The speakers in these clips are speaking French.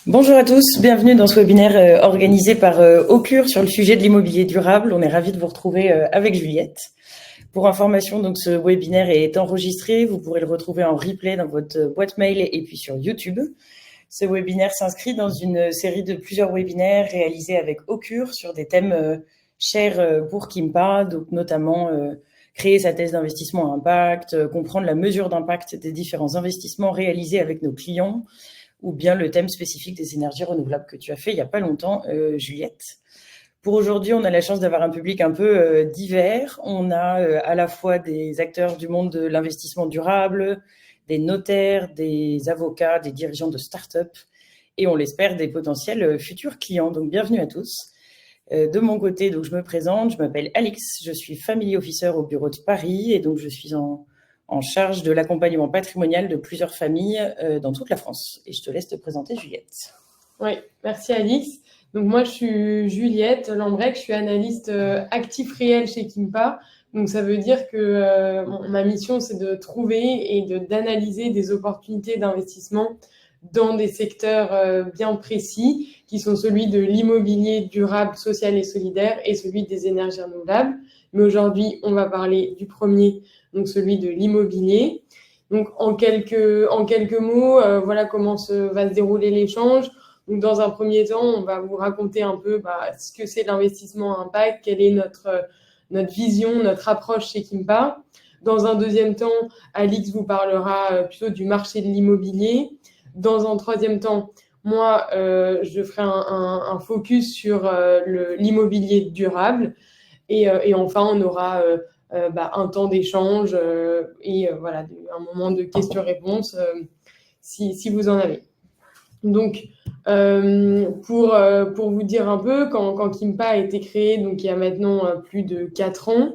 Bonjour à tous, bienvenue dans ce webinaire organisé par Occur sur le sujet de l'immobilier durable. On est ravis de vous retrouver avec Juliette. Pour information, donc ce webinaire est enregistré, vous pourrez le retrouver en replay dans votre boîte mail et puis sur YouTube. Ce webinaire s'inscrit dans une série de plusieurs webinaires réalisés avec Occur sur des thèmes chers pour Kimpa, donc notamment créer sa thèse d'investissement à impact, comprendre la mesure d'impact des différents investissements réalisés avec nos clients, ou bien le thème spécifique des énergies renouvelables que tu as fait il n'y a pas longtemps, Juliette. Pour aujourd'hui, on a la chance d'avoir un public un peu divers. On a à la fois des acteurs du monde de l'investissement durable, des notaires, des avocats, des dirigeants de start-up et on l'espère des potentiels futurs clients. Donc bienvenue à tous. De mon côté, donc je me présente, je m'appelle Alix, je suis family officer au bureau de Paris et donc je suis en charge de l'accompagnement patrimonial de plusieurs familles dans toute la France. Et je te laisse te présenter, Juliette. Oui, merci Alix. Donc moi, je suis Juliette Lambrec, je suis analyste actif réel chez Kimpa. Donc ça veut dire que ma mission, c'est de trouver et d'analyser des opportunités d'investissement dans des secteurs bien précis, qui sont celui de l'immobilier durable, social et solidaire et celui des énergies renouvelables. Mais aujourd'hui, on va parler du premier, donc celui de l'immobilier. Donc en quelques mots, voilà comment va se dérouler l'échange. Donc dans un premier temps, on va vous raconter un peu ce que c'est l'investissement à impact, quelle est notre vision, notre approche chez Kimpa. Dans un deuxième temps, Alix vous parlera plutôt du marché de l'immobilier. Dans un troisième temps, moi, je ferai un focus sur l'immobilier durable. Et enfin, on aura un temps d'échange et voilà, un moment de questions-réponses si vous en avez. Donc, pour vous dire un peu, quand Kimpa a été créé, donc il y a maintenant plus de 4 ans,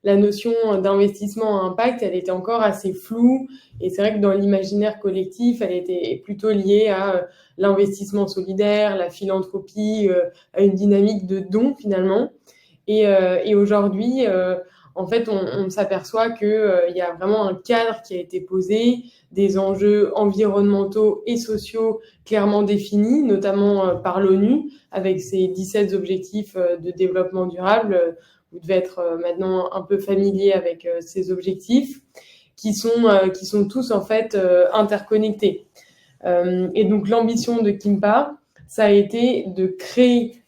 la notion d'investissement à impact, elle était encore assez floue. Et c'est vrai que dans l'imaginaire collectif, elle était plutôt liée à l'investissement solidaire, la philanthropie, à une dynamique de don finalement. Et aujourd'hui, en fait, on s'aperçoit qu'il y a vraiment un cadre qui a été posé, des enjeux environnementaux et sociaux clairement définis, notamment par l'ONU, avec ses 17 objectifs de développement durable. Vous devez être maintenant un peu familier avec ces objectifs, qui sont tous en fait interconnectés. Et donc l'ambition de Kimpa, ça a été de créer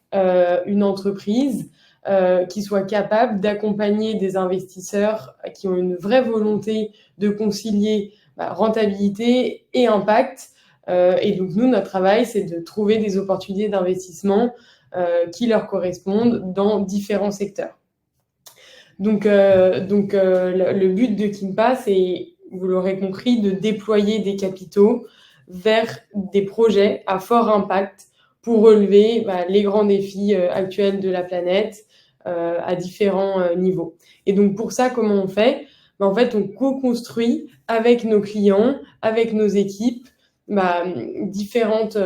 une entreprise qui soit capable d'accompagner des investisseurs qui ont une vraie volonté de concilier rentabilité et impact. Et donc nous, notre travail, c'est de trouver des opportunités d'investissement qui leur correspondent dans différents secteurs. Donc le but de Kimpa, c'est, vous l'aurez compris, de déployer des capitaux vers des projets à fort impact pour relever les grands défis actuels de la planète à différents niveaux. Et donc pour ça, comment on fait ? En fait, on co-construit avec nos clients, avec nos équipes, différentes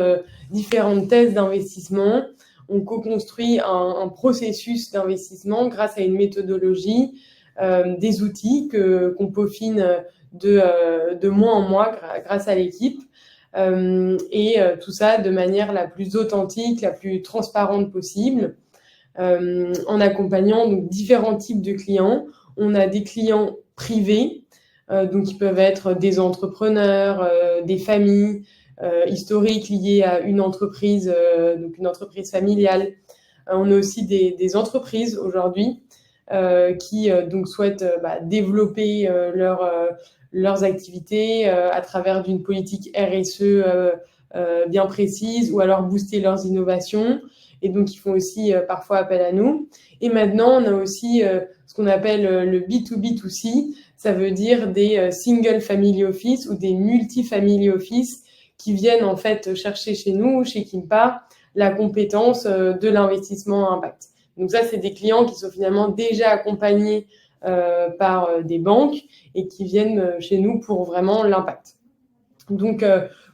thèses d'investissement. On co-construit un processus d'investissement grâce à une méthodologie, des outils qu'on peaufine de mois en mois grâce à l'équipe. Et tout ça de manière la plus authentique, la plus transparente possible, en accompagnant donc différents types de clients. On a des clients privés, donc qui peuvent être des entrepreneurs, des familles historiques liées à une entreprise, donc une entreprise familiale. On a aussi des entreprises aujourd'hui qui donc souhaitent développer leurs activités à travers d'une politique RSE bien précise, ou alors booster leurs innovations. Et donc, ils font aussi parfois appel à nous. Et maintenant, on a aussi ce qu'on appelle le B2B2C. Ça veut dire des single family office ou des multi-family office qui viennent en fait chercher chez nous, chez Kimpa, la compétence de l'investissement à impact. Donc ça, c'est des clients qui sont finalement déjà accompagnés par des banques et qui viennent chez nous pour vraiment l'impact. Donc,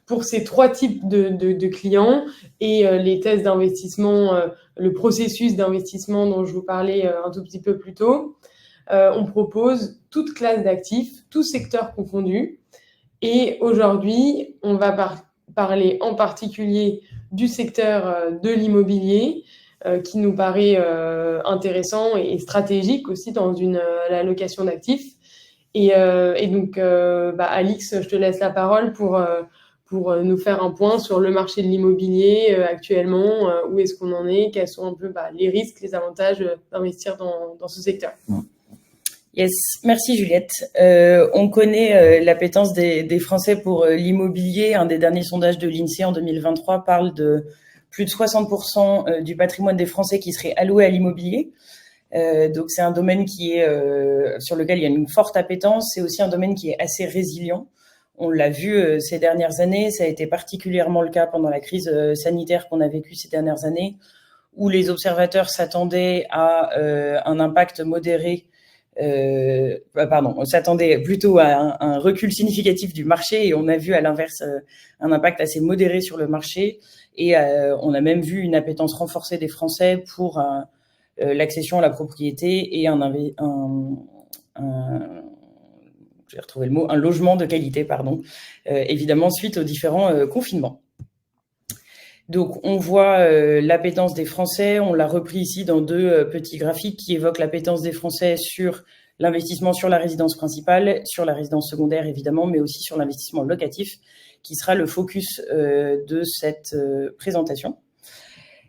pour ces 3 types de clients et les thèses d'investissement, le processus d'investissement dont je vous parlais un tout petit peu plus tôt, on propose toute classe d'actifs, tous secteurs confondus. Et aujourd'hui, on va parler en particulier du secteur de l'immobilier qui nous paraît intéressant et stratégique aussi dans la location d'actifs. Et donc, Alix, je te laisse la parole pour nous faire un point sur le marché de l'immobilier actuellement, où est-ce qu'on en est, quels sont un peu les risques, les avantages d'investir dans ce secteur. Yes, merci Juliette. On connaît l'appétence des Français pour l'immobilier. Un des derniers sondages de l'INSEE en 2023 parle de plus de 60% du patrimoine des Français qui serait alloué à l'immobilier. Donc c'est un domaine qui est sur lequel il y a une forte appétence. C'est aussi un domaine qui est assez résilient. On l'a vu ces dernières années. Ça a été particulièrement le cas pendant la crise sanitaire qu'on a vécue ces dernières années, où les observateurs s'attendaient à un impact modéré. On s'attendait plutôt à un recul significatif du marché et on a vu à l'inverse un impact assez modéré sur le marché et on a même vu une appétence renforcée des Français pour l'accession à la propriété et j'ai retrouvé le mot, un logement de qualité, évidemment suite aux différents confinements. Donc, on voit l'appétence des Français. On l'a repris ici dans deux petits graphiques qui évoquent l'appétence des Français sur l'investissement sur la résidence principale, sur la résidence secondaire, évidemment, mais aussi sur l'investissement locatif, qui sera le focus de cette présentation.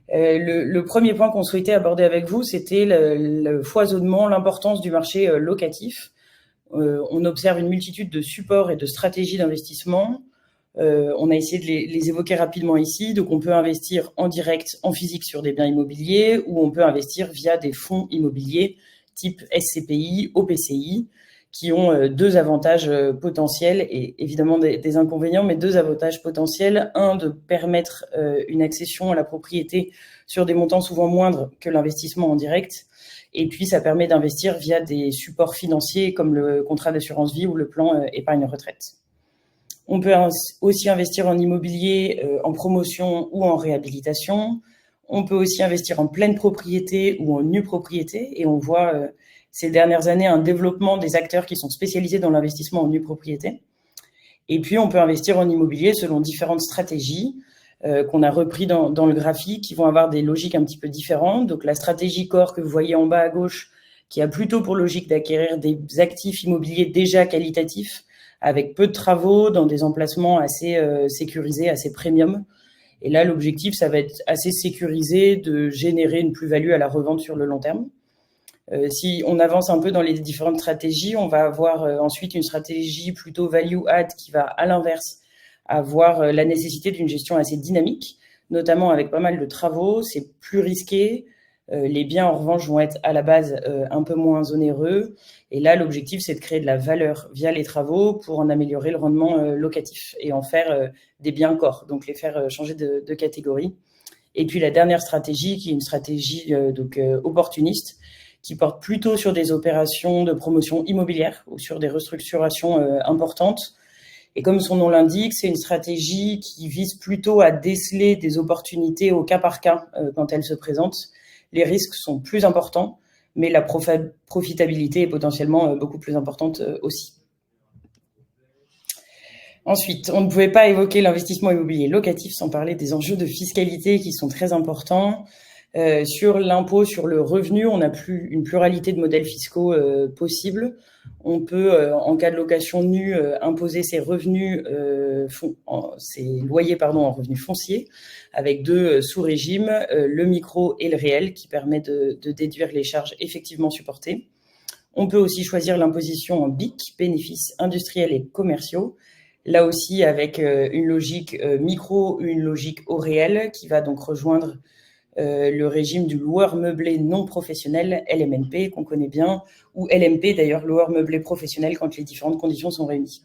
Le premier point qu'on souhaitait aborder avec vous, c'était le foisonnement, l'importance du marché locatif. On observe une multitude de supports et de stratégies d'investissement. On a essayé de les évoquer rapidement ici. Donc, on peut investir en direct, en physique sur des biens immobiliers ou on peut investir via des fonds immobiliers type SCPI, OPCI, qui ont deux avantages potentiels et évidemment des inconvénients, mais deux avantages potentiels. Un, de permettre une accession à la propriété sur des montants souvent moindres que l'investissement en direct. Et puis, ça permet d'investir via des supports financiers comme le contrat d'assurance vie ou le plan épargne retraite. On peut aussi investir en immobilier, en promotion ou en réhabilitation. On peut aussi investir en pleine propriété ou en nue propriété. Et on voit ces dernières années un développement des acteurs qui sont spécialisés dans l'investissement en nue propriété. Et puis, on peut investir en immobilier selon différentes stratégies qu'on a repris dans le graphique, qui vont avoir des logiques un petit peu différentes. Donc, la stratégie core que vous voyez en bas à gauche, qui a plutôt pour logique d'acquérir des actifs immobiliers déjà qualitatifs, avec peu de travaux, dans des emplacements assez sécurisés, assez premium. Et là, l'objectif, ça va être assez sécurisé de générer une plus-value à la revente sur le long terme. Si on avance un peu dans les différentes stratégies, on va avoir ensuite une stratégie plutôt value-add qui va, à l'inverse, avoir la nécessité d'une gestion assez dynamique, notamment avec pas mal de travaux. C'est plus risqué. Les biens, en revanche, vont être à la base un peu moins onéreux. Et là, l'objectif, c'est de créer de la valeur via les travaux pour en améliorer le rendement locatif et en faire des biens corps, donc les faire changer de catégorie. Et puis, la dernière stratégie, qui est une stratégie opportuniste, qui porte plutôt sur des opérations de promotion immobilière ou sur des restructurations importantes. Et comme son nom l'indique, c'est une stratégie qui vise plutôt à déceler des opportunités au cas par cas quand elles se présentent. Les risques sont plus importants, mais la profitabilité est potentiellement beaucoup plus importante aussi. Ensuite, on ne pouvait pas évoquer l'investissement immobilier locatif sans parler des enjeux de fiscalité qui sont très importants. Sur l'impôt sur le revenu, on a une pluralité de modèles fiscaux possibles. On peut, en cas de location nue, imposer ses revenus, ses loyers en revenus fonciers, avec deux sous-régimes, le micro et le réel, qui permet de déduire les charges effectivement supportées. On peut aussi choisir l'imposition en BIC, bénéfices industriels et commerciaux, là aussi avec une logique micro, une logique au réel, qui va donc rejoindre le régime du loueur meublé non professionnel, LMNP, qu'on connaît bien, ou LMP d'ailleurs, loueur meublé professionnel, quand les différentes conditions sont réunies.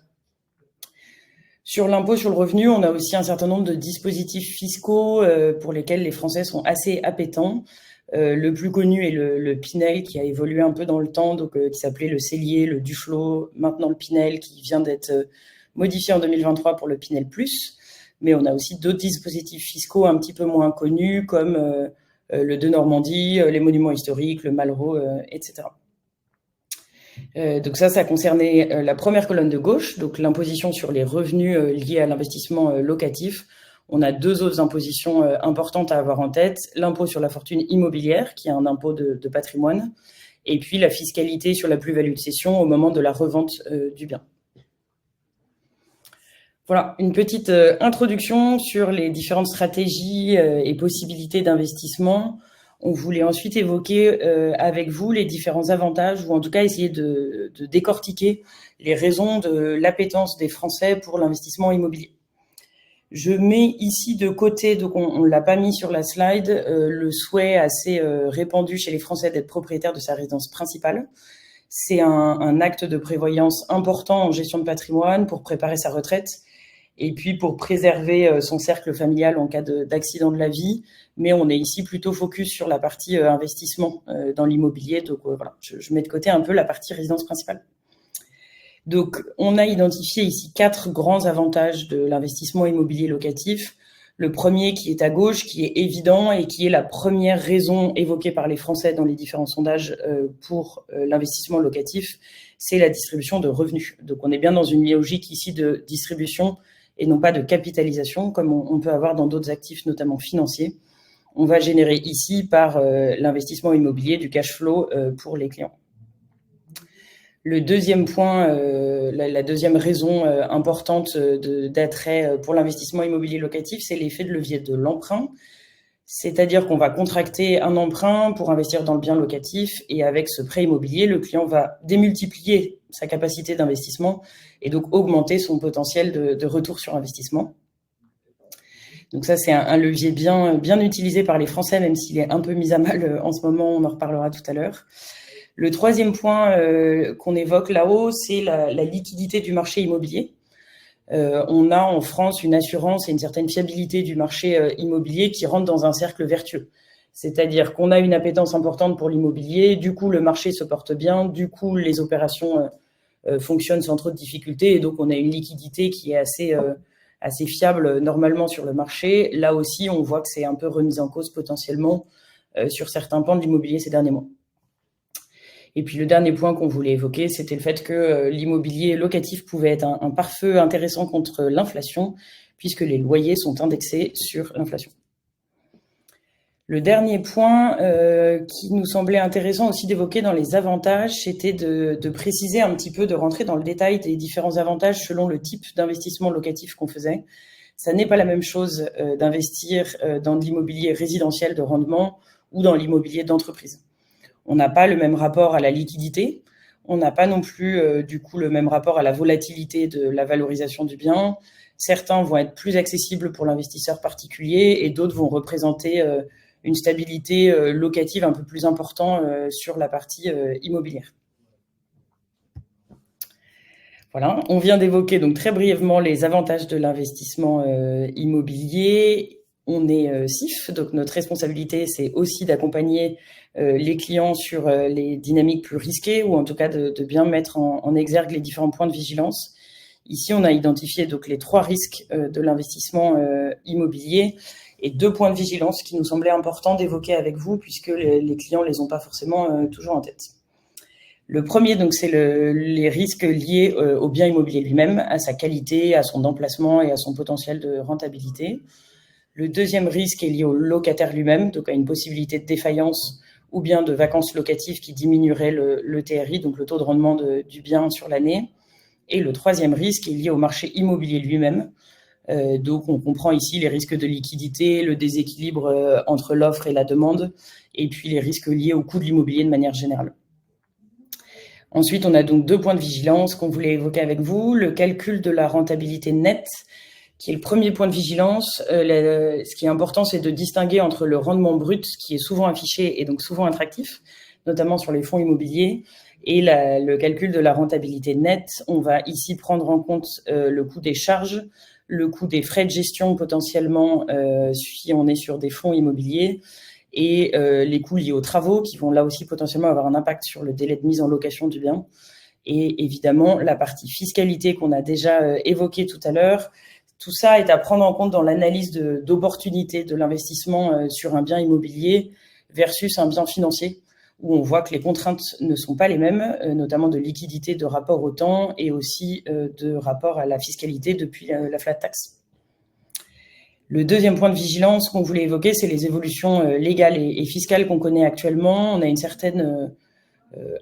Sur l'impôt sur le revenu, on a aussi un certain nombre de dispositifs fiscaux pour lesquels les Français sont assez appétents. Le plus connu est le Pinel, qui a évolué un peu dans le temps, donc qui s'appelait le Cellier, le Duflot, maintenant le Pinel, qui vient d'être modifié en 2023 pour le Pinel Plus. Mais on a aussi d'autres dispositifs fiscaux un petit peu moins connus, comme le de Normandie, les monuments historiques, le Malraux, etc. Donc ça concernait la première colonne de gauche, donc l'imposition sur les revenus liés à l'investissement locatif. On a deux autres impositions importantes à avoir en tête, l'impôt sur la fortune immobilière, qui est un impôt de patrimoine, et puis la fiscalité sur la plus-value de cession au moment de la revente du bien. Voilà, une petite introduction sur les différentes stratégies et possibilités d'investissement. On voulait ensuite évoquer avec vous les différents avantages, ou en tout cas essayer de décortiquer les raisons de l'appétence des Français pour l'investissement immobilier. Je mets ici de côté, donc on ne l'a pas mis sur la slide, le souhait assez répandu chez les Français d'être propriétaire de sa résidence principale. C'est un acte de prévoyance important en gestion de patrimoine pour préparer sa retraite et puis pour préserver son cercle familial en cas d'accident de la vie. Mais on est ici plutôt focus sur la partie investissement dans l'immobilier. Donc voilà, je mets de côté un peu la partie résidence principale. Donc, on a identifié ici 4 grands avantages de l'investissement immobilier locatif. Le premier qui est à gauche, qui est évident et qui est la première raison évoquée par les Français dans les différents sondages pour l'investissement locatif, c'est la distribution de revenus. Donc, on est bien dans une logique ici de distribution et non pas de capitalisation, comme on peut avoir dans d'autres actifs, notamment financiers. On va générer ici par l'investissement immobilier du cash flow pour les clients. Le deuxième point, la deuxième raison importante d'attrait pour l'investissement immobilier locatif, c'est l'effet de levier de l'emprunt. C'est-à-dire qu'on va contracter un emprunt pour investir dans le bien locatif et avec ce prêt immobilier, le client va démultiplier sa capacité d'investissement et donc augmenter son potentiel de retour sur investissement. Donc ça, c'est un levier bien utilisé par les Français, même s'il est un peu mis à mal en ce moment, on en reparlera tout à l'heure. Le troisième point qu'on évoque là-haut, c'est la liquidité du marché immobilier. On a en France une assurance et une certaine fiabilité du marché immobilier qui rentre dans un cercle vertueux. C'est-à-dire qu'on a une appétence importante pour l'immobilier, du coup le marché se porte bien, du coup les opérations fonctionnent sans trop de difficultés et donc on a une liquidité qui est assez fiable normalement sur le marché. Là aussi, on voit que c'est un peu remis en cause potentiellement sur certains pans de l'immobilier ces derniers mois. Et puis le dernier point qu'on voulait évoquer, c'était le fait que l'immobilier locatif pouvait être un pare-feu intéressant contre l'inflation, puisque les loyers sont indexés sur l'inflation. Le dernier point qui nous semblait intéressant aussi d'évoquer dans les avantages, c'était de préciser un petit peu, de rentrer dans le détail des différents avantages selon le type d'investissement locatif qu'on faisait. Ça n'est pas la même chose d'investir dans de l'immobilier résidentiel de rendement ou dans l'immobilier d'entreprise. On n'a pas le même rapport à la liquidité, on n'a pas non plus du coup le même rapport à la volatilité de la valorisation du bien. Certains vont être plus accessibles pour l'investisseur particulier et d'autres vont représenter une stabilité locative un peu plus importante sur la partie immobilière. Voilà, on vient d'évoquer donc très brièvement les avantages de l'investissement immobilier. On est CIF, donc notre responsabilité, c'est aussi d'accompagner les clients sur les dynamiques plus risquées ou en tout cas de bien mettre en exergue les différents points de vigilance. Ici, on a identifié donc les 3 risques de l'investissement immobilier et 2 points de vigilance qui nous semblaient importants d'évoquer avec vous puisque les clients les ont pas forcément toujours en tête. Le premier, donc, c'est les risques liés au bien immobilier lui-même, à sa qualité, à son emplacement et à son potentiel de rentabilité. Le deuxième risque est lié au locataire lui-même, donc à une possibilité de défaillance ou bien de vacances locatives qui diminuerait le TRI, donc le taux de rendement du bien sur l'année. Et le troisième risque est lié au marché immobilier lui-même. Donc on comprend ici les risques de liquidité, le déséquilibre entre l'offre et la demande, et puis les risques liés au coût de l'immobilier de manière générale. Ensuite, on a donc 2 points de vigilance qu'on voulait évoquer avec vous. Le calcul de la rentabilité nette, qui est le premier point de vigilance. Ce qui est important, c'est de distinguer entre le rendement brut, qui est souvent affiché et donc souvent attractif, notamment sur les fonds immobiliers, et le calcul de la rentabilité nette. On va ici prendre en compte le coût des charges, le coût des frais de gestion potentiellement si on est sur des fonds immobiliers, et les coûts liés aux travaux qui vont là aussi potentiellement avoir un impact sur le délai de mise en location du bien. Et évidemment, la partie fiscalité qu'on a déjà évoquée tout à l'heure. Tout ça est à prendre en compte dans l'analyse d'opportunité de l'investissement sur un bien immobilier versus un bien financier, où on voit que les contraintes ne sont pas les mêmes, notamment de liquidité, de rapport au temps et aussi de rapport à la fiscalité depuis la flat tax. Le deuxième point de vigilance qu'on voulait évoquer, c'est les évolutions légales et fiscales qu'on connaît actuellement. On a une certaine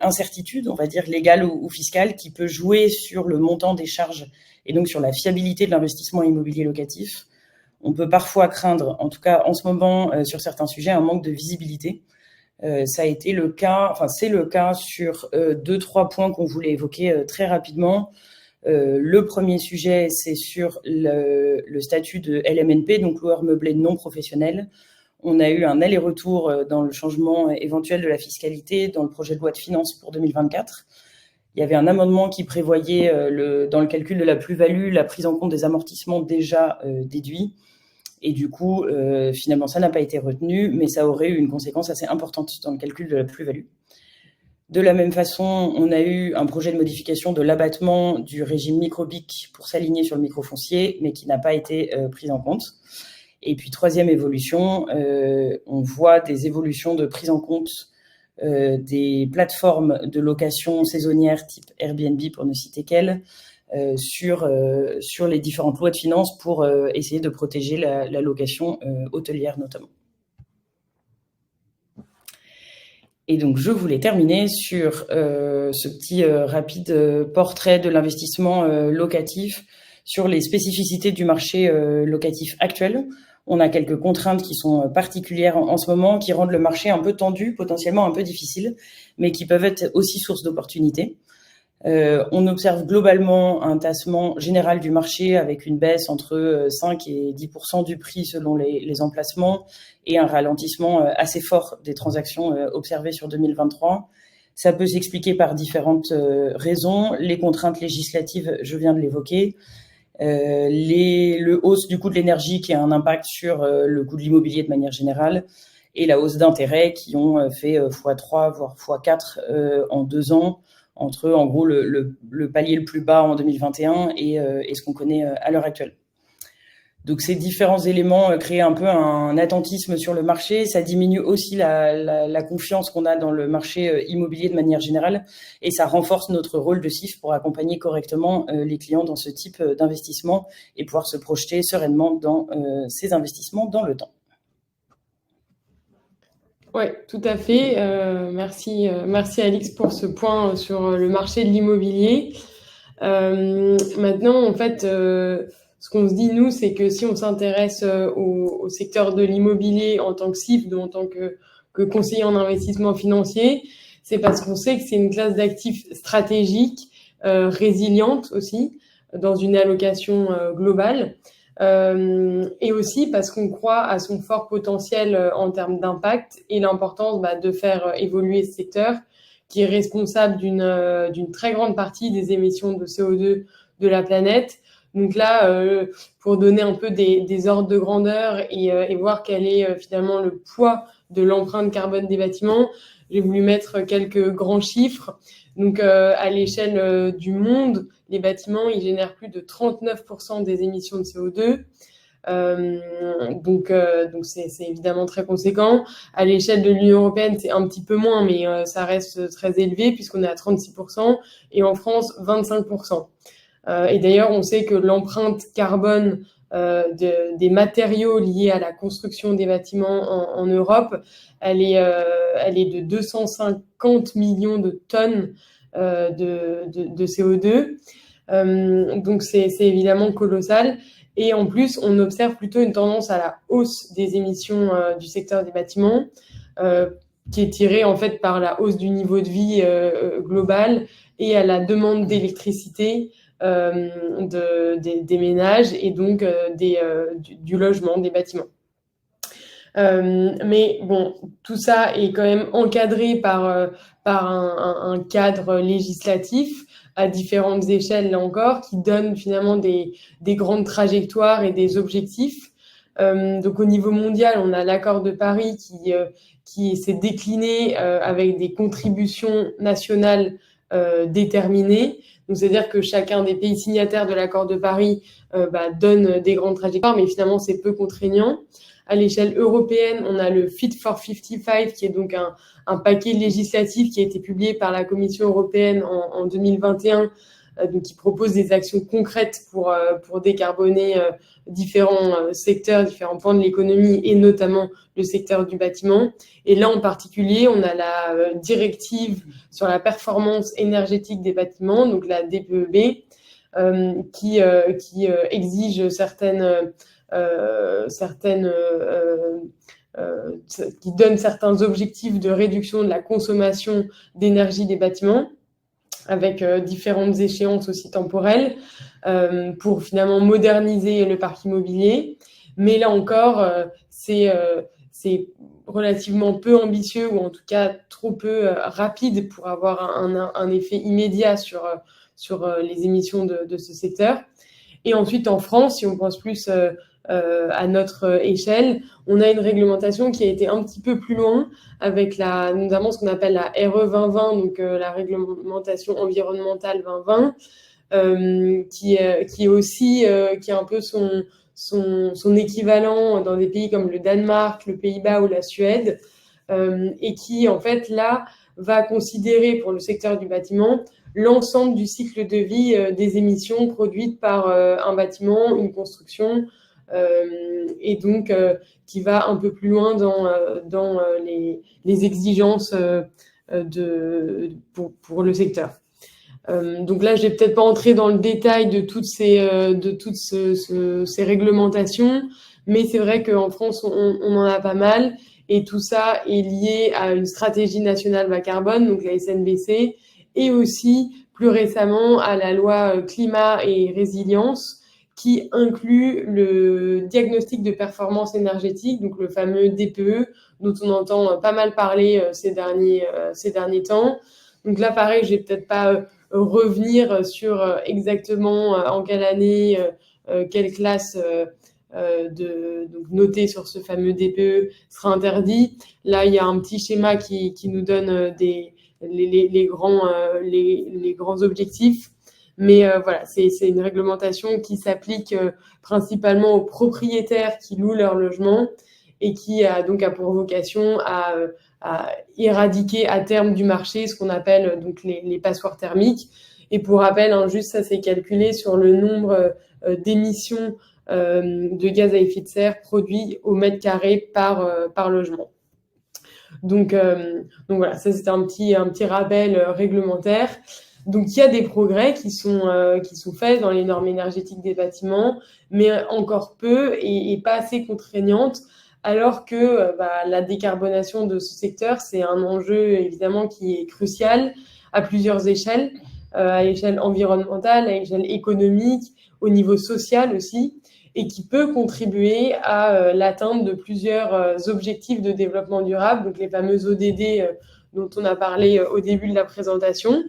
incertitude, on va dire légale ou fiscale, qui peut jouer sur le montant des charges et donc sur la fiabilité de l'investissement immobilier locatif. On peut parfois craindre, en tout cas en ce moment, sur certains sujets, un manque de visibilité. Ça a été le cas, enfin c'est le cas sur 2-3 points qu'on voulait évoquer très rapidement. Le premier sujet, c'est sur le statut de LMNP, donc loueur meublé non professionnel. On a eu un aller-retour dans le changement éventuel de la fiscalité dans le projet de loi de finances pour 2024. Il y avait un amendement qui prévoyait dans le calcul de la plus-value la prise en compte des amortissements déjà déduits. Et du coup, finalement, ça n'a pas été retenu, mais ça aurait eu une conséquence assez importante dans le calcul de la plus-value. De la même façon, on a eu un projet de modification de l'abattement du régime micro-BIC pour s'aligner sur le microfoncier, mais qui n'a pas été pris en compte. Et puis, troisième évolution, on voit des évolutions de prise en compte des plateformes de location saisonnière type Airbnb, pour ne citer qu'elles, sur les différentes lois de finances pour essayer de protéger la location hôtelière notamment. Et donc, je voulais terminer sur ce petit rapide portrait de l'investissement locatif sur les spécificités du marché locatif actuel. On a quelques contraintes qui sont particulières en ce moment, qui rendent le marché un peu tendu, potentiellement un peu difficile, mais qui peuvent être aussi source d'opportunités. On observe globalement un tassement général du marché avec une baisse entre 5 et 10% du prix selon les emplacements et un ralentissement assez fort des transactions observées sur 2023. Ça peut s'expliquer par différentes raisons. Les contraintes législatives, je viens de l'évoquer. Le hausse du coût de l'énergie qui a un impact sur le coût de l'immobilier de manière générale et la hausse d'intérêts qui ont fait x3 voire x4 en 2 ans entre en gros le palier le plus bas en 2021 et ce qu'on connaît à l'heure actuelle. Donc ces différents éléments créent un peu un attentisme sur le marché, ça diminue aussi la confiance qu'on a dans le marché immobilier de manière générale et ça renforce notre rôle de CIF pour accompagner correctement les clients dans ce type d'investissement et pouvoir se projeter sereinement dans ces investissements dans le temps. Oui, tout à fait. Merci Alix pour ce point sur le marché de l'immobilier. Maintenant, en fait, ce qu'on se dit, nous, c'est que si on s'intéresse au secteur de l'immobilier en tant que CIF, en tant que conseiller en investissement financier, c'est parce qu'on sait que c'est une classe d'actifs stratégique, résiliente aussi, dans une allocation globale. Et aussi parce qu'on croit à son fort potentiel en termes d'impact et l'importance de faire évoluer ce secteur qui est responsable d'une très grande partie des émissions de CO2 de la planète. Donc là, pour donner un peu des ordres de grandeur et voir quel est finalement le poids de l'empreinte carbone des bâtiments, j'ai voulu mettre quelques grands chiffres. Donc à l'échelle du monde, les bâtiments, ils génèrent plus de 39% des émissions de CO2. Donc c'est évidemment très conséquent. À l'échelle de l'Union européenne, c'est un petit peu moins, mais ça reste très élevé puisqu'on est à 36% et en France, 25%. Et d'ailleurs, on sait que l'empreinte carbone des matériaux liés à la construction des bâtiments en Europe, elle est de 250 millions de tonnes de CO2. Donc c'est évidemment colossal. Et en plus, on observe plutôt une tendance à la hausse des émissions du secteur des bâtiments, qui est tirée en fait par la hausse du niveau de vie global et à la demande d'électricité des ménages et donc du logement, des bâtiments. Mais bon, tout ça est quand même encadré par un cadre législatif à différentes échelles, là encore, qui donne finalement des grandes trajectoires et des objectifs. Donc au niveau mondial, on a l'accord de Paris qui s'est décliné avec des contributions nationales déterminées. Donc c'est-à-dire que chacun des pays signataires de l'accord de Paris donne des grandes trajectoires, mais finalement c'est peu contraignant. À l'échelle européenne, on a le Fit for 55, qui est donc un paquet législatif qui a été publié par la Commission européenne en 2021 donc qui propose des actions concrètes pour décarboner différents secteurs, différents pans de l'économie et notamment le secteur du bâtiment. Et là, en particulier, on a la directive sur la performance énergétique des bâtiments, donc la DPEB, qui exige qui donne certains objectifs de réduction de la consommation d'énergie des bâtiments, avec différentes échéances aussi temporelles, pour finalement moderniser le parc immobilier. Mais là encore, c'est relativement peu ambitieux, ou en tout cas trop peu rapide pour avoir un effet immédiat sur les émissions de ce secteur. Et ensuite, en France, si on pense plus à notre échelle, on a une réglementation qui a été un petit peu plus loin, avec notamment ce qu'on appelle la RE 2020, donc la réglementation environnementale 2020, qui est aussi qui est un peu son équivalent dans des pays comme le Danemark, le Pays-Bas ou la Suède, et qui en fait là va considérer pour le secteur du bâtiment l'ensemble du cycle de vie des émissions produites par un bâtiment, une construction, et donc qui va un peu plus loin dans les exigences pour le secteur. Donc là, je vais peut-être pas entrer dans le détail de toutes ces réglementations, mais c'est vrai qu'en France, on en a pas mal, et tout ça est lié à une stratégie nationale bas carbone, donc la SNBC, et aussi plus récemment à la loi climat et résilience, qui inclut le diagnostic de performance énergétique, donc le fameux DPE, dont on entend pas mal parler ces derniers temps. Donc là, pareil, je vais peut-être pas revenir sur exactement en quelle année, quelle classe donc notée sur ce fameux DPE sera interdit. Là, il y a un petit schéma qui nous donne les grands objectifs. Mais voilà, c'est une réglementation qui s'applique principalement aux propriétaires qui louent leur logement, et qui a pour vocation à éradiquer à terme du marché ce qu'on appelle donc les passoires thermiques. Et pour rappel, juste ça, c'est calculé sur le nombre d'émissions de gaz à effet de serre produits au mètre carré par logement. Donc voilà, ça c'était un petit rappel réglementaire. Donc il y a des progrès qui sont faits dans les normes énergétiques des bâtiments, mais encore peu et pas assez contraignantes, alors que la décarbonation de ce secteur, c'est un enjeu évidemment qui est crucial à plusieurs échelles, à l'échelle environnementale, à l'échelle économique, au niveau social aussi, et qui peut contribuer à l'atteinte de plusieurs objectifs de développement durable, donc les fameux ODD dont on a parlé au début de la présentation,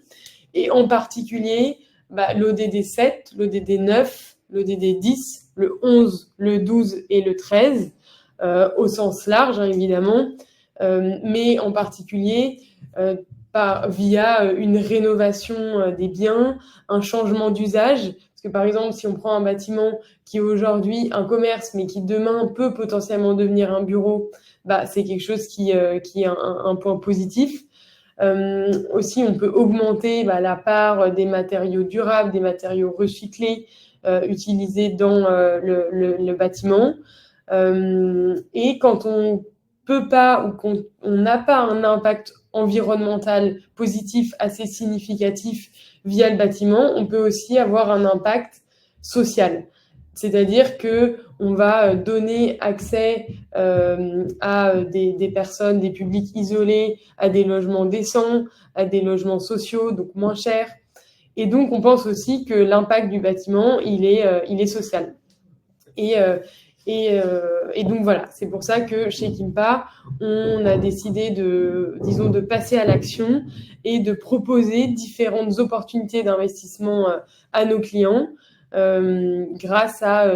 et en particulier l'ODD 7, l'ODD 9, l'ODD 10, le 11, le 12 et le 13, au sens large, évidemment, mais en particulier via une rénovation des biens, un changement d'usage. Parce que par exemple, si on prend un bâtiment qui est aujourd'hui un commerce, mais qui demain peut potentiellement devenir un bureau, c'est quelque chose qui est un point positif. Aussi, on peut augmenter la part des matériaux durables, des matériaux recyclés utilisés dans le bâtiment. Et quand on peut pas ou qu'on n'a pas un impact environnemental positif assez significatif via le bâtiment, on peut aussi avoir un impact social. C'est-à-dire que on va donner accès à des personnes, des publics isolés, à des logements décents, à des logements sociaux, donc moins chers. Et donc, on pense aussi que l'impact du bâtiment, il est social. Et donc voilà, c'est pour ça que chez Kimpa, on a décidé de passer à l'action et de proposer différentes opportunités d'investissement à nos clients grâce à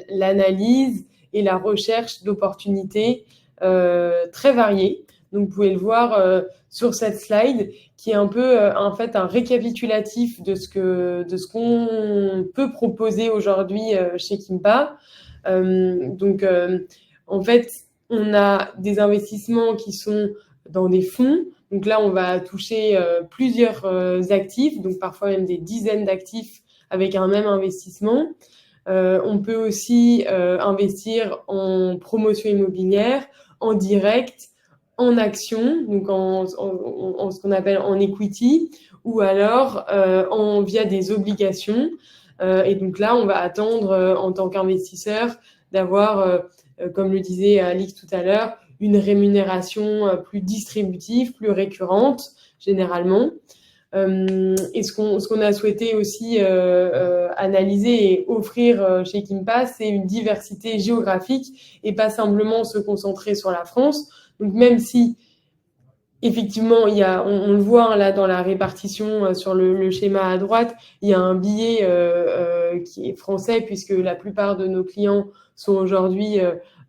l'analyse et la recherche d'opportunités très variées. Donc vous pouvez le voir sur cette slide, qui est un peu en fait un récapitulatif de ce qu'on peut proposer aujourd'hui chez Kimpa. En fait, on a des investissements qui sont dans des fonds. Donc là, on va toucher plusieurs actifs, donc parfois même des dizaines d'actifs avec un même investissement. On peut aussi investir en promotion immobilière, en direct, en action, donc en ce qu'on appelle en equity, ou alors via des obligations. Et donc là, on va attendre en tant qu'investisseur d'avoir, comme le disait Alix tout à l'heure, une rémunération plus distributive, plus récurrente, généralement. Et ce qu'on a souhaité aussi analyser et offrir chez Kimpa, c'est une diversité géographique et pas simplement se concentrer sur la France. Donc même si effectivement, on le voit là dans la répartition sur le schéma à droite, il y a un biais qui est français puisque la plupart de nos clients sont aujourd'hui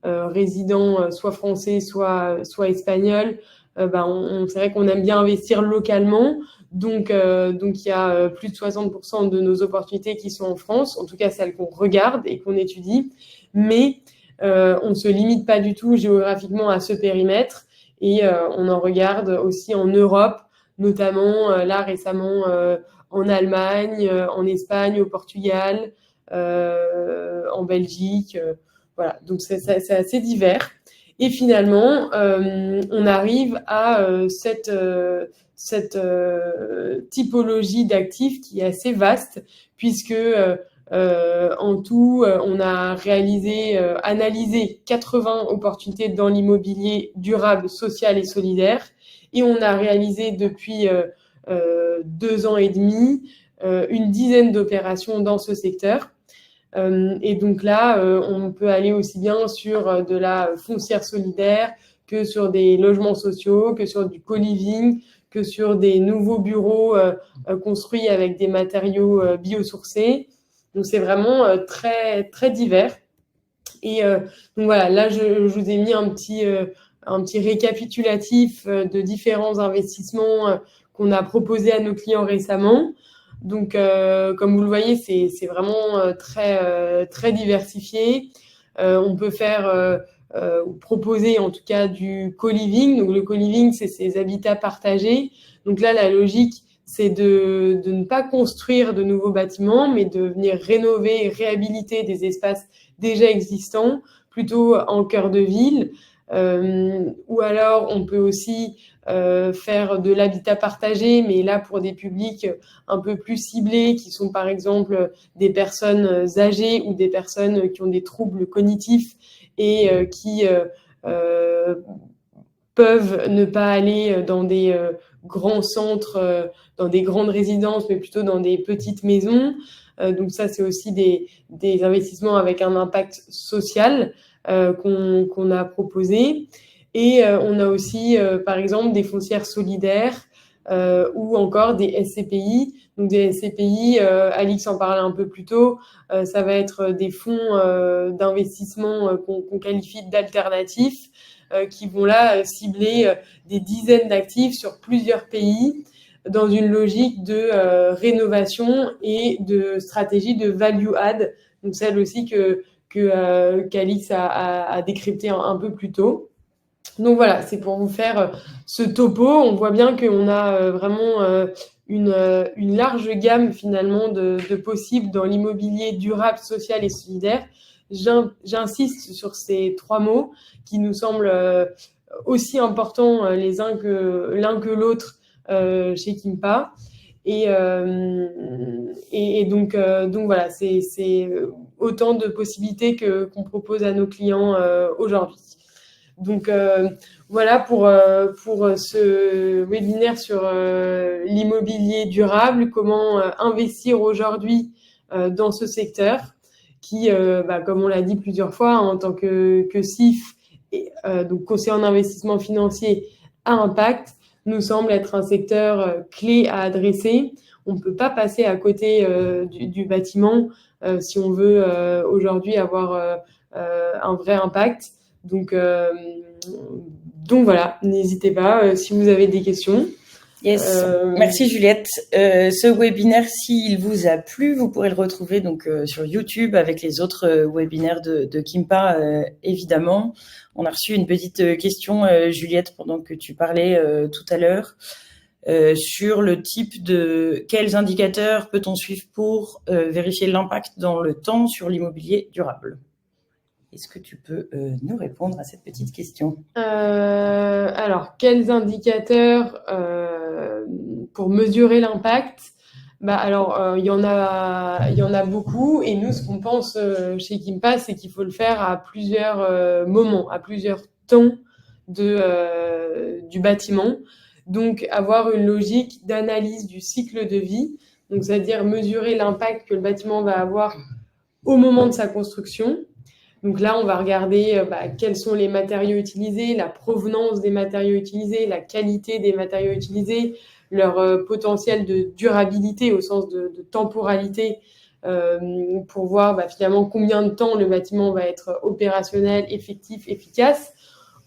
résidents soit français, soit espagnols. C'est vrai qu'on aime bien investir localement. Donc il y a plus de 60% de nos opportunités qui sont en France, en tout cas celles qu'on regarde et qu'on étudie. Mais on ne se limite pas du tout géographiquement à ce périmètre. Et on en regarde aussi en Europe, notamment là récemment en Allemagne, en Espagne, au Portugal, en Belgique. Voilà, donc c'est assez divers. Et finalement, on arrive à cette typologie d'actifs qui est assez vaste, puisque en tout, on a analysé 80 opportunités dans l'immobilier durable, social et solidaire. Et on a réalisé depuis 2 ans et demi une dizaine d'opérations dans ce secteur. Et donc là, on peut aller aussi bien sur de la foncière solidaire que sur des logements sociaux, que sur du co-living, que sur des nouveaux bureaux construits avec des matériaux biosourcés. Donc c'est vraiment très très divers. Et donc voilà, là je vous ai mis un petit récapitulatif de différents investissements qu'on a proposés à nos clients récemment. Donc comme vous le voyez, c'est vraiment très très diversifié. On peut proposer en tout cas du co-living. Donc le co-living, c'est ces habitats partagés. Donc là, la logique, c'est de ne pas construire de nouveaux bâtiments, mais de venir rénover et réhabiliter des espaces déjà existants, plutôt en cœur de ville. Ou alors, on peut aussi faire de l'habitat partagé, mais là pour des publics un peu plus ciblés, qui sont par exemple des personnes âgées ou des personnes qui ont des troubles cognitifs et qui peuvent ne pas aller dans des grands centres, dans des grandes résidences, mais plutôt dans des petites maisons. Donc ça, c'est aussi des investissements avec un impact social qu'on a proposé. Et on a aussi, par exemple, des foncières solidaires ou encore des SCPI. Donc des SCPI, Alix en parlait un peu plus tôt, ça va être des fonds d'investissement qu'on qualifie d'alternatifs, qui vont là cibler des dizaines d'actifs sur plusieurs pays dans une logique de rénovation et de stratégie de value add, donc celle aussi qu'Alix a décrypté un peu plus tôt. Donc voilà, c'est pour vous faire ce topo. On voit bien qu'on a vraiment une large gamme finalement de possibles dans l'immobilier durable, social et solidaire. J'insiste sur ces 3 mots qui nous semblent aussi importants l'un que l'autre chez Kimpa. Et donc voilà, c'est autant de possibilités qu'on propose à nos clients aujourd'hui. Donc voilà pour ce webinaire sur l'immobilier durable, comment investir aujourd'hui dans ce secteur qui, comme on l'a dit plusieurs fois, en tant que CIF, donc conseiller en investissement financier à impact, nous semble être un secteur clé à adresser. On ne peut pas passer à côté du bâtiment si on veut aujourd'hui avoir un vrai impact. Donc voilà, n'hésitez pas si vous avez des questions. Yes, merci Juliette. Ce webinaire, s'il vous a plu, vous pourrez le retrouver donc sur YouTube avec les autres webinaires de Kimpa, évidemment. On a reçu une petite question, Juliette, pendant que tu parlais tout à l'heure, sur le type de quels indicateurs peut-on suivre pour vérifier l'impact dans le temps sur l'immobilier durable. Est-ce que tu peux nous répondre à cette petite question? Alors, quels indicateurs pour mesurer l'impact? Il y en a beaucoup. Et nous, ce qu'on pense chez Kimpa, c'est qu'il faut le faire à plusieurs moments, à plusieurs temps du bâtiment. Donc, avoir une logique d'analyse du cycle de vie. Donc, c'est-à-dire mesurer l'impact que le bâtiment va avoir au moment de sa construction. Donc là, on va regarder quels sont les matériaux utilisés, la provenance des matériaux utilisés, la qualité des matériaux utilisés, leur potentiel de durabilité au sens de temporalité pour voir finalement combien de temps le bâtiment va être opérationnel, effectif, efficace.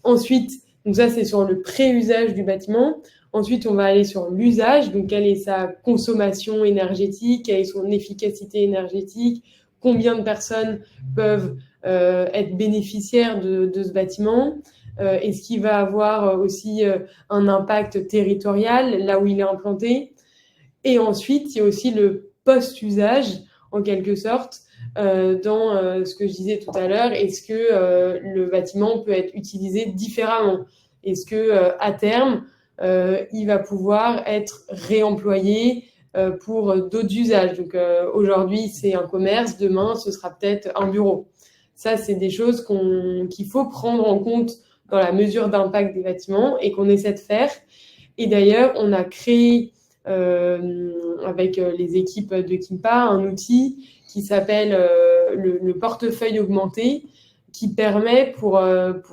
Ensuite, donc ça, c'est sur le pré-usage du bâtiment. Ensuite, on va aller sur l'usage, donc quelle est sa consommation énergétique, quelle est son efficacité énergétique, combien de personnes peuvent être bénéficiaires de ce bâtiment. Est-ce qu'il va avoir aussi un impact territorial là où il est implanté? Et ensuite, il y a aussi le post-usage, en quelque sorte, dans ce que je disais tout à l'heure. Est-ce que le bâtiment peut être utilisé différemment? Est-ce que à terme, il va pouvoir être réemployé pour d'autres usages? Donc aujourd'hui, c'est un commerce, demain, ce sera peut-être un bureau. Ça, c'est des choses qu'il faut prendre en compte dans la mesure d'impact des bâtiments et qu'on essaie de faire. Et d'ailleurs, on a créé avec les équipes de Kimpa un outil qui s'appelle le portefeuille augmenté, qui permet pour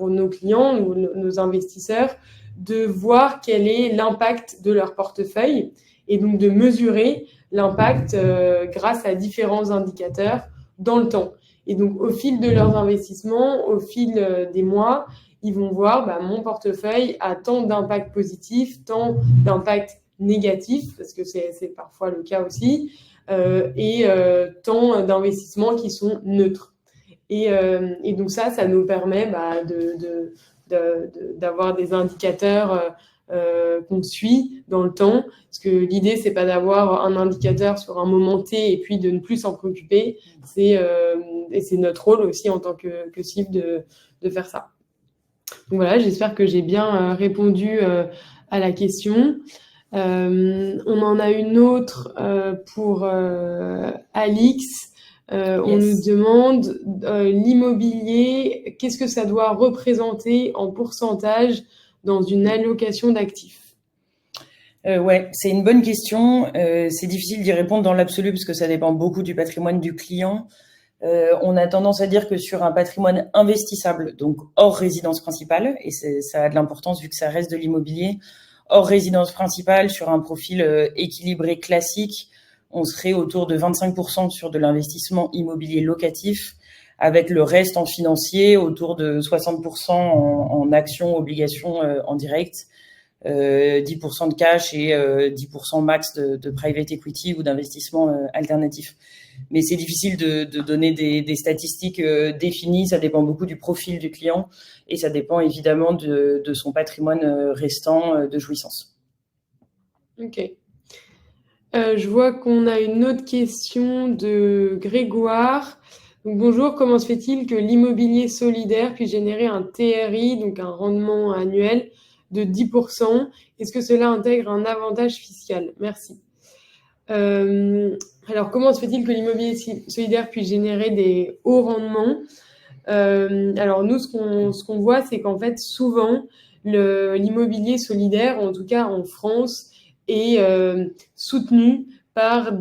nos clients ou nos investisseurs de voir quel est l'impact de leur portefeuille et donc de mesurer l'impact grâce à différents indicateurs dans le temps. Et donc, au fil de leurs investissements, au fil des mois, ils vont voir mon portefeuille a tant d'impact positif, tant d'impact négatif, parce que c'est parfois le cas aussi, et tant d'investissements qui sont neutres. Et donc ça nous permet d'avoir des indicateurs qu'on suit dans le temps, parce que l'idée, c'est pas d'avoir un indicateur sur un moment T et puis de ne plus s'en préoccuper. Et c'est notre rôle aussi en tant que CIF de faire ça. Donc voilà, j'espère que j'ai bien répondu à la question. On en a une autre pour Alix. On nous demande l'immobilier, qu'est-ce que ça doit représenter en pourcentage dans une allocation d'actifs? Ouais, c'est une bonne question. C'est difficile d'y répondre dans l'absolu parce que ça dépend beaucoup du patrimoine du client. On a tendance à dire que sur un patrimoine investissable, donc hors résidence principale, et ça a de l'importance vu que ça reste de l'immobilier, hors résidence principale, sur un profil équilibré classique, on serait autour de 25% sur de l'investissement immobilier locatif, avec le reste en financier, autour de 60% en actions, obligations en direct, 10% de cash et 10% max de private equity ou d'investissement alternatif. Mais c'est difficile de donner des statistiques définies, ça dépend beaucoup du profil du client et ça dépend évidemment de son patrimoine restant de jouissance. Ok. Je vois qu'on a une autre question de Grégoire. Donc, bonjour, comment se fait-il que l'immobilier solidaire puisse générer un TRI, donc un rendement annuel de 10%? Est-ce que cela intègre un avantage fiscal? Merci. Alors, comment se fait-il que l'immobilier solidaire puisse générer des hauts rendements? Alors, nous, ce qu'on voit, c'est qu'en fait, souvent, l'immobilier solidaire, en tout cas en France, est soutenu par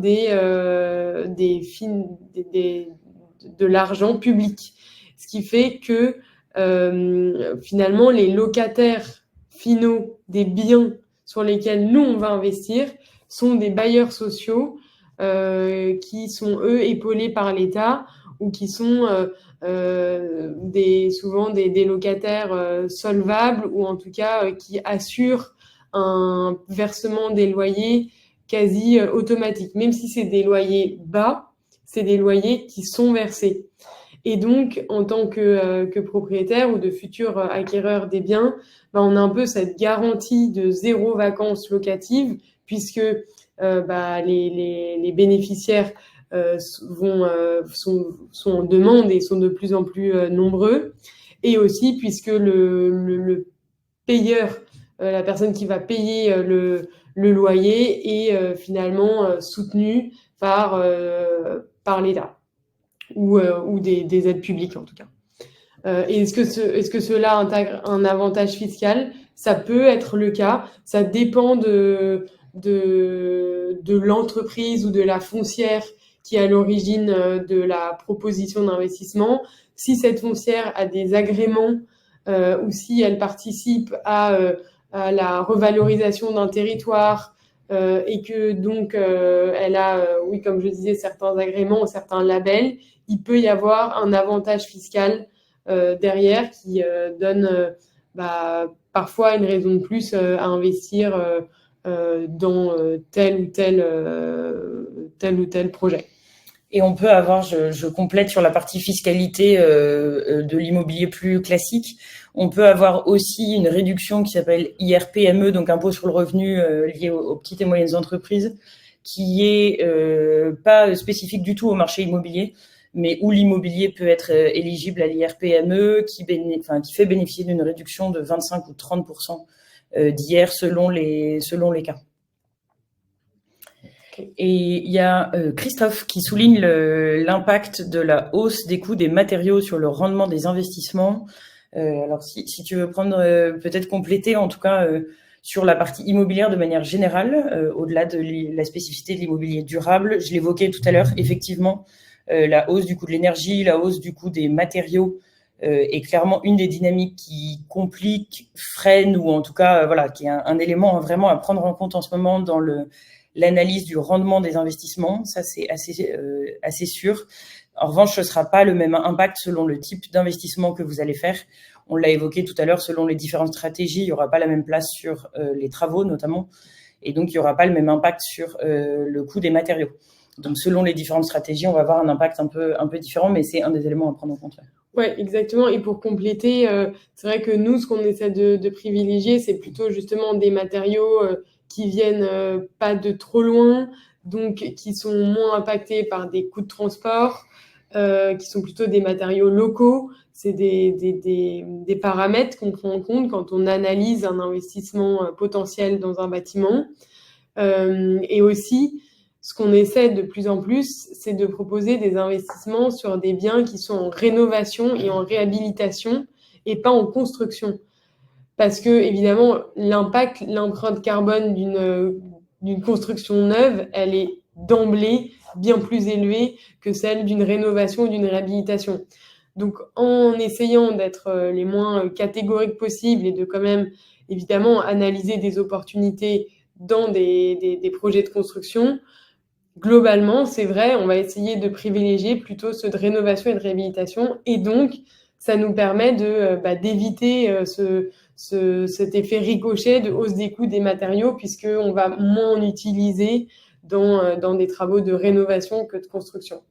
de l'argent public. Ce qui fait que finalement, les locataires finaux des biens sur lesquels nous, on va investir sont des bailleurs sociaux qui sont, eux, épaulés par l'État ou qui sont souvent des locataires solvables ou en tout cas qui assurent un versement des loyers quasi automatique. Même si c'est des loyers bas, c'est des loyers qui sont versés. Et donc, en tant que propriétaire ou de futur acquéreur des biens, on a un peu cette garantie de 0 vacances locatives, puisque les bénéficiaires sont en demande et sont de plus en plus nombreux. Et aussi puisque le payeur, la personne qui va payer le loyer est finalement soutenu par l'État ou des aides publiques en tout cas. Et est-ce que cela intègre un avantage fiscal? Ça peut être le cas. Ça dépend de l'entreprise ou de la foncière qui est à l'origine de la proposition d'investissement. Si cette foncière a des agréments ou si elle participe à la revalorisation d'un territoire et que donc elle a, oui, comme je disais, certains agréments, certains labels, il peut y avoir un avantage fiscal derrière qui donne parfois une raison de plus à investir dans tel ou tel projet. Et on peut avoir, je complète sur la partie fiscalité de l'immobilier plus classique, on peut avoir aussi une réduction qui s'appelle IRPME, donc impôt sur le revenu lié aux petites et moyennes entreprises, qui est pas spécifique du tout au marché immobilier, mais où l'immobilier peut être éligible à l'IRPME, qui fait bénéficier d'une réduction de 25 ou 30% d'IR selon les cas. Et il y a Christophe qui souligne l'impact de la hausse des coûts des matériaux sur le rendement des investissements. Alors si tu veux prendre peut-être compléter en tout cas sur la partie immobilière de manière générale, au-delà de la spécificité de l'immobilier durable, je l'évoquais tout à l'heure, effectivement, la hausse du coût de l'énergie, la hausse du coût des matériaux est clairement une des dynamiques qui complique, freine ou en tout cas qui est un élément vraiment à prendre en compte en ce moment dans l'analyse du rendement des investissements. Ça, c'est assez sûr. En revanche, ce sera pas le même impact selon le type d'investissement que vous allez faire. On l'a évoqué tout à l'heure, selon les différentes stratégies, il y aura pas la même place sur les travaux notamment, et donc il y aura pas le même impact sur le coût des matériaux. Donc selon les différentes stratégies, on va avoir un impact un peu différent, mais c'est un des éléments à prendre en compte. Ouais, exactement. Et pour compléter, c'est vrai que nous, ce qu'on essaie de privilégier, c'est plutôt justement des matériaux qui viennent pas de trop loin, donc qui sont moins impactés par des coûts de transport, qui sont plutôt des matériaux locaux. C'est des paramètres qu'on prend en compte quand on analyse un investissement potentiel dans un bâtiment. Et aussi, ce qu'on essaie de plus en plus, c'est de proposer des investissements sur des biens qui sont en rénovation et en réhabilitation et pas en construction. Parce que, évidemment, l'empreinte carbone d'une construction neuve, elle est d'emblée bien plus élevée que celle d'une rénovation ou d'une réhabilitation. Donc, en essayant d'être les moins catégoriques possibles et de quand même, évidemment, analyser des opportunités dans des projets de construction, globalement, c'est vrai, on va essayer de privilégier plutôt ceux de rénovation et de réhabilitation. Et donc, ça nous permet d'éviter cet effet ricochet de hausse des coûts des matériaux, puisqu'on va moins en utiliser dans des travaux de rénovation que de construction.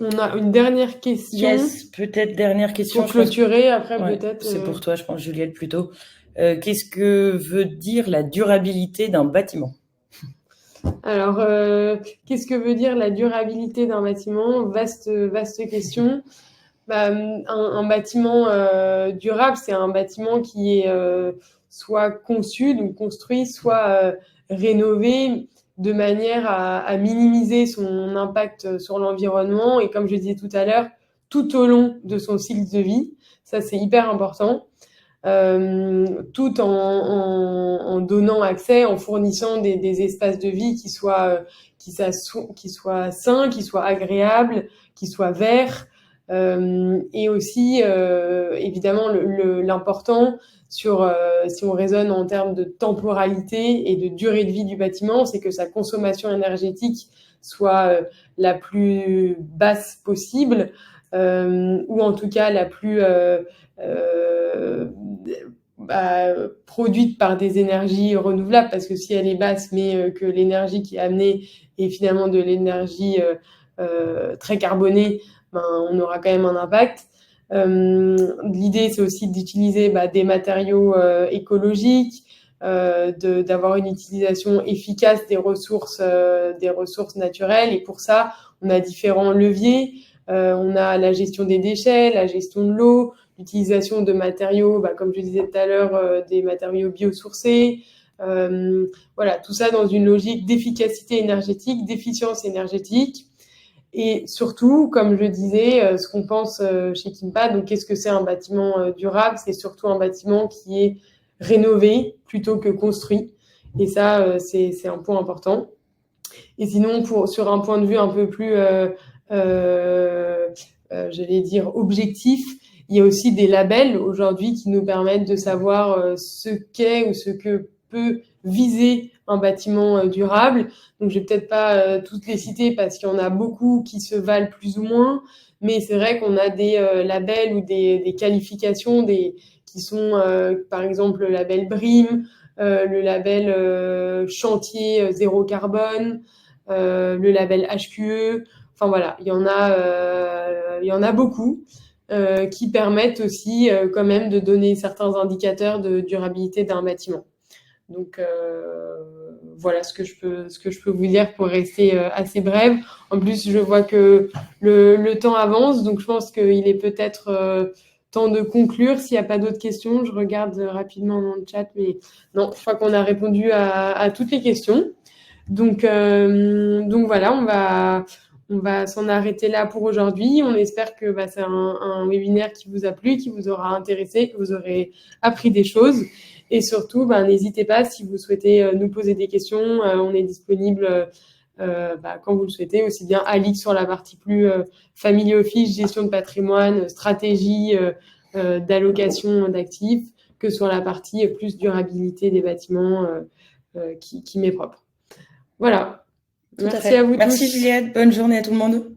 On a une dernière question. Yes, peut-être dernière question. Pour clôturer, après peut-être... C'est pour toi, je pense, Juliette, plutôt. Qu'est-ce que veut dire la durabilité d'un bâtiment ? Alors, qu'est-ce que veut dire la durabilité d'un bâtiment ? Vaste question. Un bâtiment durable, c'est un bâtiment qui est soit conçu, donc construit, soit rénové de manière à minimiser son impact sur l'environnement et, comme je disais tout à l'heure, tout au long de son cycle de vie. Ça, c'est hyper important. Tout en donnant accès, en fournissant des espaces de vie qui soient sains, qui soient agréables, qui soient verts. Et aussi, évidemment, l'important si on raisonne en termes de temporalité et de durée de vie du bâtiment, c'est que sa consommation énergétique soit la plus basse possible, ou en tout cas la plus produite par des énergies renouvelables, parce que si elle est basse, mais que l'énergie qui est amenée est finalement de l'énergie très carbonée, on aura quand même un impact. L'idée, c'est aussi d'utiliser des matériaux écologiques, d'avoir une utilisation efficace des ressources naturelles. Et pour ça, on a différents leviers. On a la gestion des déchets, la gestion de l'eau, l'utilisation de matériaux, comme je disais tout à l'heure, des matériaux biosourcés. Voilà, tout ça dans une logique d'efficacité énergétique, d'efficience énergétique. Et surtout, comme je disais, ce qu'on pense chez Kimpa, donc qu'est-ce que c'est un bâtiment durable? C'est surtout un bâtiment qui est rénové plutôt que construit. Et ça, c'est un point important. Et sinon, sur un point de vue un peu plus, j'allais dire, objectif, il y a aussi des labels aujourd'hui qui nous permettent de savoir ce qu'est ou ce que peut viser un bâtiment durable. Donc, je vais peut-être pas toutes les citer parce qu'il y en a beaucoup qui se valent plus ou moins, mais c'est vrai qu'on a des labels ou des qualifications qui sont, par exemple, le label BREEAM, le label chantier zéro carbone, le label HQE. Enfin voilà, il y en a beaucoup qui permettent aussi quand même de donner certains indicateurs de durabilité d'un bâtiment. Donc voilà ce que je peux vous dire pour rester assez brève. En plus, je vois que le temps avance, donc je pense qu'il est peut-être temps de conclure. S'il n'y a pas d'autres questions, je regarde rapidement dans le chat, mais non, je crois qu'on a répondu à toutes les questions. Donc voilà, on va s'en arrêter là pour aujourd'hui. On espère que c'est un webinaire qui vous a plu, qui vous aura intéressé, que vous aurez appris des choses. Et surtout, n'hésitez pas si vous souhaitez nous poser des questions. On est disponible quand vous le souhaitez, aussi bien à l'IC sur la partie plus family office, gestion de patrimoine, stratégie d'allocation d'actifs, que sur la partie plus durabilité des bâtiments qui m'est propre. Voilà. Merci à vous tous. Merci Juliette, bonne journée à tout le monde.